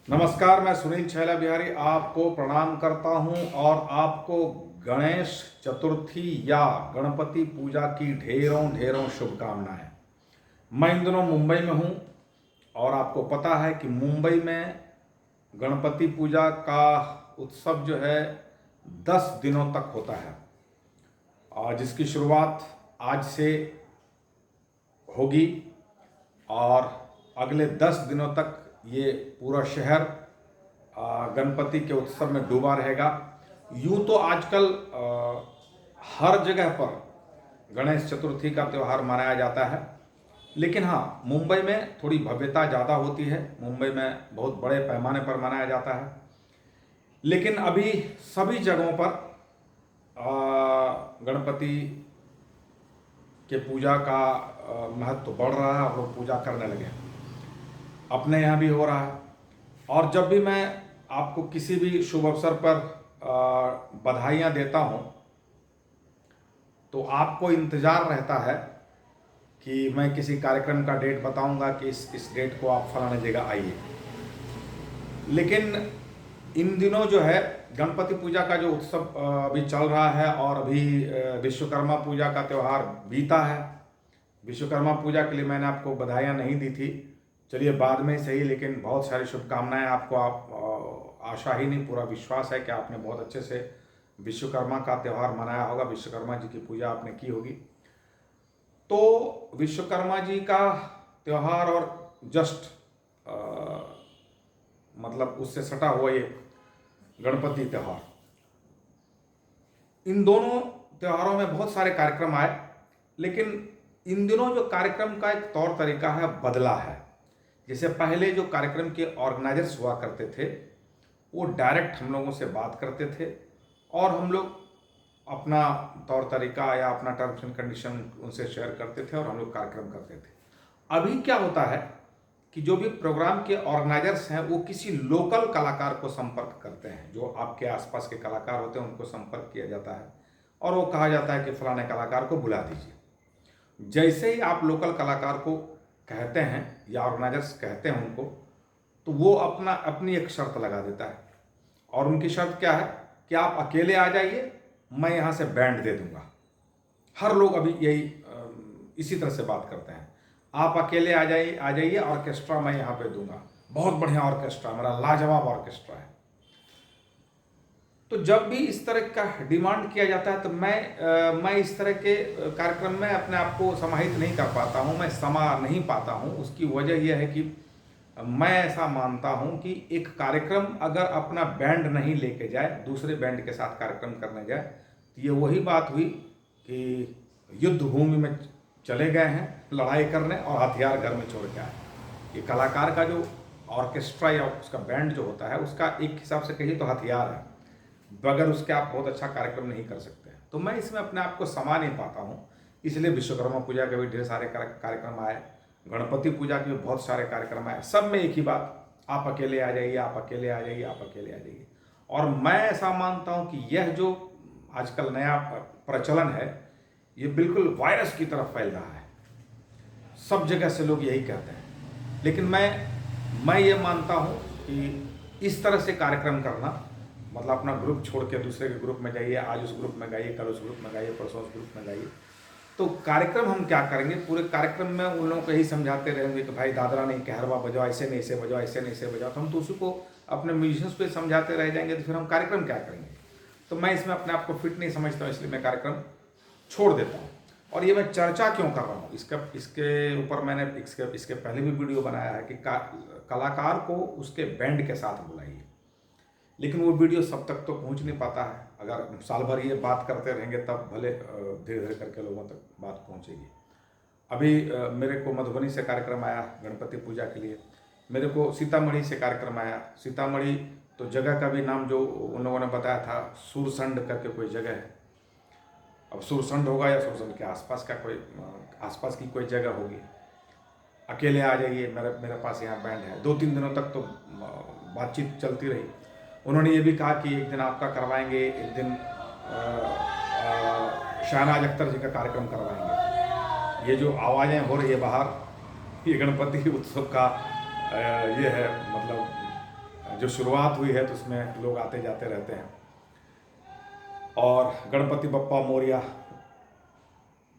नमस्कार, मैं सुनील छैला बिहारी आपको प्रणाम करता हूं और आपको गणेश चतुर्थी या गणपति पूजा की ढेरों ढेरों शुभकामनाएं। मैं इन दिनों मुंबई में हूं और आपको पता है कि मुंबई में गणपति पूजा का उत्सव जो है 10 दिनों तक होता है और जिसकी शुरुआत आज से होगी और अगले 10 दिनों तक ये पूरा शहर गणपति के उत्सव में डूबा रहेगा। यूँ तो आजकल हर जगह पर गणेश चतुर्थी का त्यौहार मनाया जाता है, लेकिन हाँ, मुंबई में थोड़ी भव्यता ज़्यादा होती है। मुंबई में बहुत बड़े पैमाने पर मनाया जाता है, लेकिन अभी सभी जगहों पर गणपति के पूजा का महत्व बढ़ रहा है और लोग पूजा करने लगे हैं। अपने यहाँ भी हो रहा है और जब भी मैं आपको किसी भी शुभ अवसर पर बधाइयाँ देता हूँ तो आपको इंतज़ार रहता है कि मैं किसी कार्यक्रम का डेट बताऊंगा कि इस डेट को आप फलाने जगह आइए। लेकिन इन दिनों जो है गणपति पूजा का जो उत्सव अभी चल रहा है और अभी विश्वकर्मा पूजा का त्यौहार बीता है। विश्वकर्मा पूजा के लिए मैंने आपको बधाइयाँ नहीं दी थी, चलिए बाद में सही, लेकिन बहुत सारी शुभकामनाएं आपको। आशा ही नहीं, पूरा विश्वास है कि आपने बहुत अच्छे से विश्वकर्मा का त्यौहार मनाया होगा, विश्वकर्मा जी की पूजा आपने की होगी। तो विश्वकर्मा जी का त्यौहार और जस्ट मतलब उससे सटा हुआ ये गणपति त्यौहार, इन दोनों त्योहारों में बहुत सारे कार्यक्रम आए, लेकिन इन दिनों जो कार्यक्रम का एक तौर तरीका है बदला है। जैसे पहले जो कार्यक्रम के ऑर्गेनाइजर्स हुआ करते थे वो डायरेक्ट हम लोगों से बात करते थे और हम लोग अपना तौर तरीका या अपना टर्म्स एंड कंडीशन उनसे शेयर करते थे और हम लोग कार्यक्रम करते थे। अभी क्या होता है कि जो भी प्रोग्राम के ऑर्गेनाइजर्स हैं वो किसी लोकल कलाकार को संपर्क करते हैं। जो आपके आसपास के कलाकार होते हैं उनको संपर्क किया जाता है और वो कहा जाता है कि फलाने कलाकार को बुला दीजिए। जैसे ही आप लोकल कलाकार को कहते हैं या ऑर्गेनाइजर्स कहते हैं उनको, तो वो अपनी एक शर्त लगा देता है और उनकी शर्त क्या है कि आप अकेले आ जाइए, मैं यहाँ से बैंड दे दूंगा। हर लोग अभी यही इसी तरह से बात करते हैं, आप अकेले आ जाइए, ऑर्केस्ट्रा मैं यहाँ पे दूंगा, बहुत बढ़िया ऑर्केस्ट्रा, मेरा लाजवाब ऑर्केस्ट्रा है। तो जब भी इस तरह का डिमांड किया जाता है तो मैं इस तरह के कार्यक्रम में अपने आप को समाहित नहीं कर पाता हूँ, मैं समा नहीं पाता हूँ। उसकी वजह यह है कि मैं ऐसा मानता हूँ कि एक कार्यक्रम अगर अपना बैंड नहीं लेके जाए, दूसरे बैंड के साथ कार्यक्रम करने जाए, तो ये वही बात हुई कि युद्ध भूमि में चले गए हैं लड़ाई करने और हथियार घर में छोड़ के आए। ये कलाकार का जो ऑर्केस्ट्रा या उसका बैंड जो होता है उसका एक हिसाब से कहिए तो हथियार है, बगैर उसके आप बहुत अच्छा कार्यक्रम नहीं कर सकते हैं। तो मैं इसमें अपने आप को समा नहीं पाता हूँ, इसलिए विश्वकर्मा पूजा के भी ढेर सारे कार्यक्रम आए, गणपति पूजा के भी बहुत सारे कार्यक्रम आए, सब में एक ही बात, आप अकेले आ जाइए, आप अकेले आ जाइए, आप अकेले आ जाइए। और मैं ऐसा मानता हूँ कि यह जो आजकल नया प्रचलन है ये बिल्कुल वायरस की तरफ फैल रहा है, सब जगह से लोग यही कहते हैं। लेकिन मैं ये मानता हूँ कि इस तरह से कार्यक्रम करना, मतलब अपना ग्रुप छोड़ के दूसरे के ग्रुप में जाइए, आज उस ग्रुप में गाइए, कल उस ग्रुप में गाइए, परसों उस ग्रुप में गाइए। तो कार्यक्रम हम क्या करेंगे, पूरे कार्यक्रम में उन लोगों को यही समझाते रहेंगे कि भाई दादरा नहीं कहरवा बजाओ, ऐसे नहीं ऐसे बजाओ, ऐसे नहीं ऐसे बजाओ। तो हम तो उसी को अपने म्यूजिशियंस पे समझाते रह जाएंगे, तो फिर हम कार्यक्रम क्या करेंगे। तो मैं इसमें अपने आप को फिट नहीं समझता हूँ, इसलिए मैं कार्यक्रम छोड़ देता हूँ। और ये मैं चर्चा क्यों कर रहा हूँ, इसके ऊपर मैंने इसके पहले भी वीडियो बनाया है कि कलाकार को उसके बैंड के साथ बुलाइए, लेकिन वो वीडियो सब तक तो पहुंच नहीं पाता है। अगर साल भर ये बात करते रहेंगे तब भले धीरे धीरे करके लोगों तक बात पहुंचेगी। अभी मेरे को मधुबनी से कार्यक्रम आया गणपति पूजा के लिए, मेरे को सीतामढ़ी से कार्यक्रम आया। सीतामढ़ी तो जगह का भी नाम जो उन लोगों ने बताया था, सुरसंड करके कोई जगह है। अब सुरसंड होगा या सुरसंड के आसपास की कोई जगह होगी। अकेले आ जाइए, मेरे पास यहाँ बैंड है। 2-3 दिनों तक तो बातचीत चलती रही। उन्होंने ये भी कहा कि एक दिन आपका करवाएंगे, एक दिन शहनाज अख्तर जी का कार्यक्रम करवाएंगे। ये जो आवाज़ें हो रही है बाहर, ये गणपति उत्सव का ये है, मतलब जो शुरुआत हुई है तो उसमें लोग आते जाते रहते हैं और गणपति बप्पा मोरिया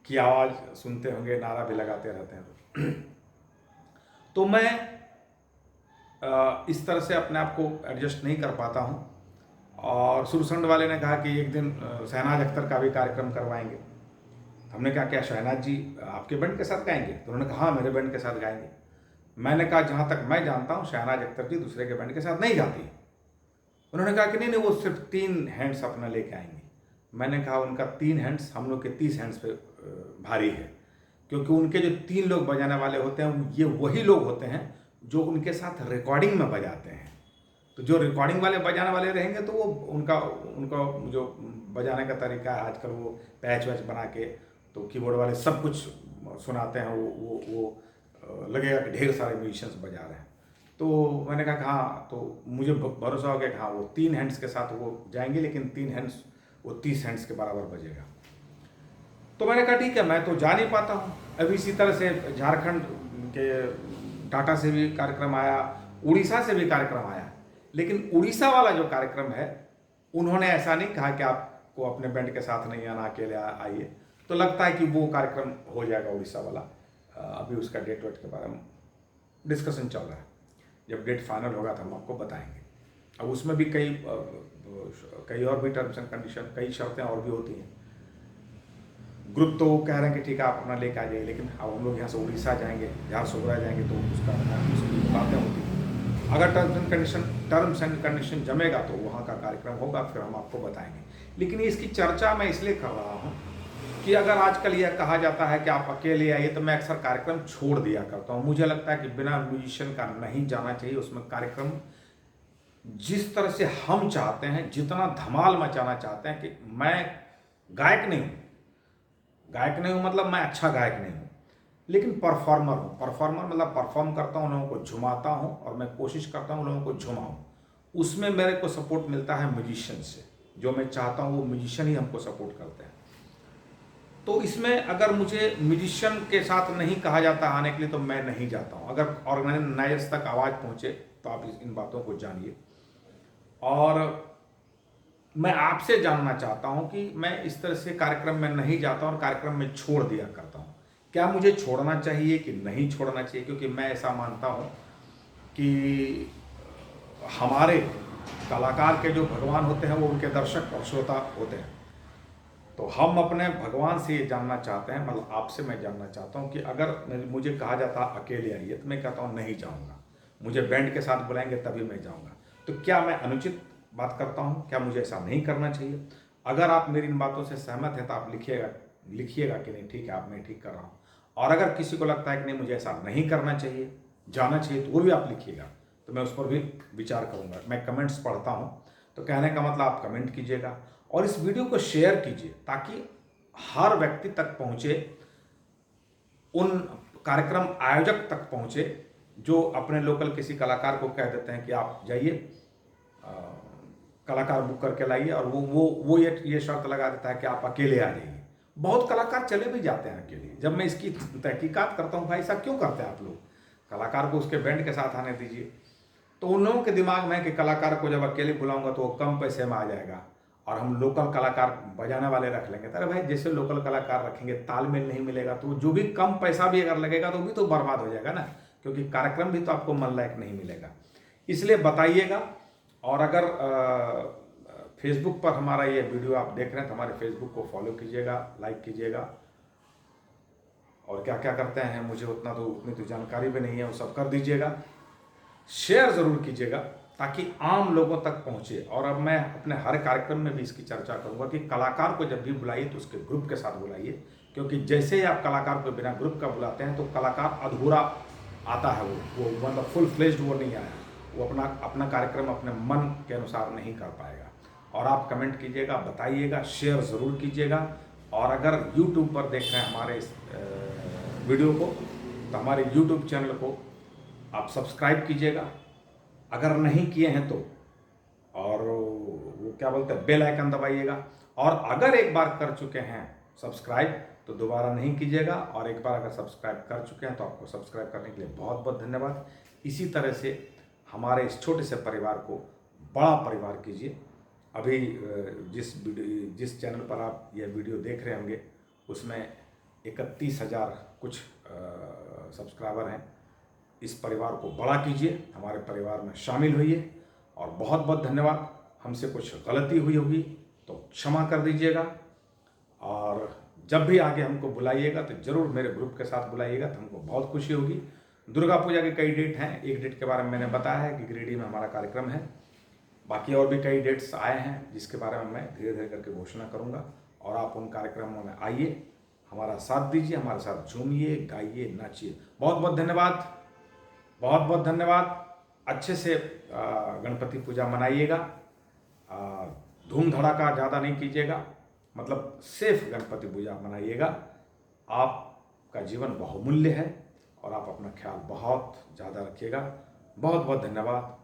की आवाज़ सुनते होंगे, नारा भी लगाते रहते हैं। तो मैं इस तरह से अपने आप को एडजस्ट नहीं कर पाता हूँ। और सुरसंड वाले ने कहा कि एक दिन शहनाज अख्तर का भी कार्यक्रम करवाएंगे। हमने कहा क्या शहनाज जी आपके बैंड के साथ गाएंगे? तो उन्होंने कहा हाँ मेरे बैंड के साथ गाएंगे। मैंने कहा जहाँ तक मैं जानता हूँ शहनाज अख्तर जी दूसरे के बैंड के साथ नहीं गाती। उन्होंने कहा कि नहीं नहीं, वो सिर्फ 3 हैंड्स अपना लेके आएंगे। मैंने कहा उनका 3 हैंड्स हम लोग के 30 हैंड्स पे भारी है, क्योंकि उनके जो 3 लोग बजाने वाले होते हैं ये वही लोग होते हैं जो उनके साथ रिकॉर्डिंग में बजाते हैं। तो जो रिकॉर्डिंग वाले बजाने वाले रहेंगे तो वो उनका जो बजाने का तरीका है, आजकल वो पैच वैच बना के तो कीबोर्ड वाले सब कुछ सुनाते हैं, वो लगेगा कि ढेर सारे म्यूजिशियंस बजा रहे हैं। तो मैंने कहा कि हाँ, तो मुझे भरोसा हो गया कि हाँ वो 3 हैंड्स के साथ वो जाएंगे, लेकिन 3 हैंड्स वो 30 हैंड्स के बराबर बजेगा। तो मैंने कहा ठीक है, मैं तो जा नहीं पाता हूँ। अभी इसी तरह से झारखंड के टाटा से भी कार्यक्रम आया, उड़ीसा से भी कार्यक्रम आया, लेकिन उड़ीसा वाला जो कार्यक्रम है उन्होंने ऐसा नहीं कहा कि आपको अपने बैंड के साथ नहीं आना, अकेले आइए। तो लगता है कि वो कार्यक्रम हो जाएगा उड़ीसा वाला। अभी उसका डेट वेट के बारे में डिस्कशन चल रहा है। जब डेट फाइनल होगा तो हम आपको बताएंगे। अब उसमें भी कई और भी टर्म्स एंड कंडीशन, कई शर्तें और भी होती हैं। ग्रुप तो कह रहे हैं कि ठीक है आप अपना लेके आ जाइए, लेकिन अब हम लोग यहाँ से उड़ीसा जाएंगे, झारसुगुड़ा जाएंगे, तो उसकी बातें होती हैं। अगर टर्म्स एंड कंडीशन जमेगा तो वहाँ का कार्यक्रम होगा, फिर हम आपको बताएंगे। लेकिन इसकी चर्चा मैं इसलिए कर रहा हूँ कि अगर आजकल यह कहा जाता है कि आप अकेले आइए, तो मैं अक्सर कार्यक्रम छोड़ दिया करता हूँ। मुझे लगता है कि बिना म्यूजिशियन का नहीं जाना चाहिए उसमें कार्यक्रम। जिस तरह से हम चाहते हैं, जितना धमाल मचाना चाहते हैं, कि मैं गायक नहीं हूँ मतलब मैं अच्छा गायक नहीं हूँ, लेकिन परफॉर्मर हूँ। परफॉर्मर मतलब परफॉर्म करता हूँ, लोगों को झुमाता हूँ, और मैं कोशिश करता हूँ लोगों को झुमाऊँ। उसमें मेरे को सपोर्ट मिलता है म्यूजिशियन से। जो मैं चाहता हूँ वो म्यूजिशियन ही हमको सपोर्ट करते हैं। तो इसमें अगर मुझे म्यूजिशियन के साथ नहीं कहा जाता आने के लिए, तो मैं नहीं जाता हूँ। अगर ऑर्गेनाइजर्स तक आवाज़ पहुँचे तो आप इन बातों को जानिए। और मैं आपसे जानना चाहता हूं कि मैं इस तरह से कार्यक्रम में नहीं जाता और कार्यक्रम में छोड़ दिया करता हूं। क्या मुझे छोड़ना चाहिए कि नहीं छोड़ना चाहिए? क्योंकि मैं ऐसा मानता हूं कि हमारे कलाकार के जो भगवान होते हैं वो उनके दर्शक और श्रोता होते हैं। तो हम अपने भगवान से ये जानना चाहते हैं, मतलब आपसे मैं जानना चाहता हूँ कि अगर मुझे कहा जाता अकेले आइए तो मैं कहता हूँ नहीं जाऊँगा। मुझे बैंड के साथ बुलाएंगे तभी मैं जाऊँगा। तो क्या मैं अनुचित बात करता हूँ? क्या मुझे ऐसा नहीं करना चाहिए? अगर आप मेरी इन बातों से सहमत हैं तो आप लिखिएगा कि नहीं ठीक है, आप मैं ठीक कर रहा हूँ। और अगर किसी को लगता है कि नहीं मुझे ऐसा नहीं करना चाहिए, जाना चाहिए, तो वो भी आप लिखिएगा, तो मैं उस पर भी विचार करूँगा। मैं कमेंट्स पढ़ता हूँ, तो कहने का मतलब आप कमेंट कीजिएगा और इस वीडियो को शेयर कीजिए ताकि हर व्यक्ति तक पहुँचे, उन कार्यक्रम आयोजक तक पहुँचे जो अपने लोकल किसी कलाकार को कह देते हैं कि आप जाइए, कलाकार बुक करके लाइए, और वो ये शर्त लगा देता है कि आप अकेले आ जाइए। बहुत कलाकार चले भी जाते हैं अकेले। जब मैं इसकी तहकीकात करता हूँ, भाई ऐसा क्यों करते हैं आप लोग? कलाकार को उसके बैंड के साथ आने दीजिए। तो उन लोगों के दिमाग में है कि कलाकार को जब अकेले बुलाऊंगा तो वो कम पैसे में आ जाएगा और हम लोकल कलाकार बजाने वाले रख लेंगे। अरे भाई, जैसे लोकल कलाकार रखेंगे तालमेल नहीं मिलेगा तो जो भी कम पैसा भी अगर लगेगा तो भी तो बर्बाद हो जाएगा ना, क्योंकि कार्यक्रम भी तो आपको मन लायक नहीं मिलेगा। इसलिए बताइएगा। और अगर फेसबुक पर हमारा ये वीडियो आप देख रहे हैं तो हमारे फेसबुक को फॉलो कीजिएगा, लाइक कीजिएगा, और क्या क्या करते हैं मुझे उतनी तो जानकारी भी नहीं है, वो सब कर दीजिएगा। शेयर ज़रूर कीजिएगा ताकि आम लोगों तक पहुँचे। और अब मैं अपने हर कार्यक्रम में भी इसकी चर्चा करूँगा कि कलाकार को जब भी बुलाइए तो उसके ग्रुप के साथ बुलाइए, क्योंकि जैसे ही आप कलाकार को बिना ग्रुप का बुलाते हैं तो कलाकार अधूरा आता है। वो मतलब फुल फ्लेज्ड वो नहीं आया, वो अपना कार्यक्रम अपने मन के अनुसार नहीं कर पाएगा। और आप कमेंट कीजिएगा, बताइएगा, शेयर ज़रूर कीजिएगा। और अगर YouTube पर देख रहे हैं हमारे इस वीडियो को, तो हमारे YouTube चैनल को आप सब्सक्राइब कीजिएगा अगर नहीं किए हैं तो, और वो क्या बोलते हैं, बेल आइकन दबाइएगा। और अगर एक बार कर चुके हैं सब्सक्राइब तो दोबारा नहीं कीजिएगा, और एक बार अगर सब्सक्राइब कर चुके हैं तो आपको सब्सक्राइब करने के लिए बहुत बहुत धन्यवाद। इसी तरह से हमारे इस छोटे से परिवार को बड़ा परिवार कीजिए। अभी जिस चैनल पर आप यह वीडियो देख रहे होंगे उसमें 31,000 कुछ सब्सक्राइबर हैं। इस परिवार को बड़ा कीजिए, हमारे परिवार में शामिल होइए। और बहुत बहुत धन्यवाद। हमसे कुछ गलती हुई होगी तो क्षमा कर दीजिएगा, और जब भी आगे हमको बुलाइएगा तो ज़रूर मेरे ग्रुप के साथ बुलाइएगा, तो हमको बहुत खुशी होगी। दुर्गा पूजा के कई डेट हैं, एक डेट के बारे में मैंने बताया है कि गिरिडीह में हमारा कार्यक्रम है। बाकी और भी कई डेट्स आए हैं जिसके बारे में मैं धीरे धीरे करके घोषणा करूँगा, और आप उन कार्यक्रमों में आइए, हमारा साथ दीजिए, हमारे साथ झूमिए, गाइए, नाचिए। बहुत बहुत धन्यवाद, बहुत बहुत धन्यवाद। अच्छे से गणपति पूजा मनाइएगा, धूम धड़ाका ज़्यादा नहीं कीजिएगा, मतलब सेफ गणपति पूजा मनाइएगा। आपका जीवन बहुमूल्य है और आप अपना ख्याल बहुत ज़्यादा रखिएगा। बहुत बहुत धन्यवाद।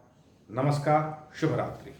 नमस्कार, शुभ रात्रि।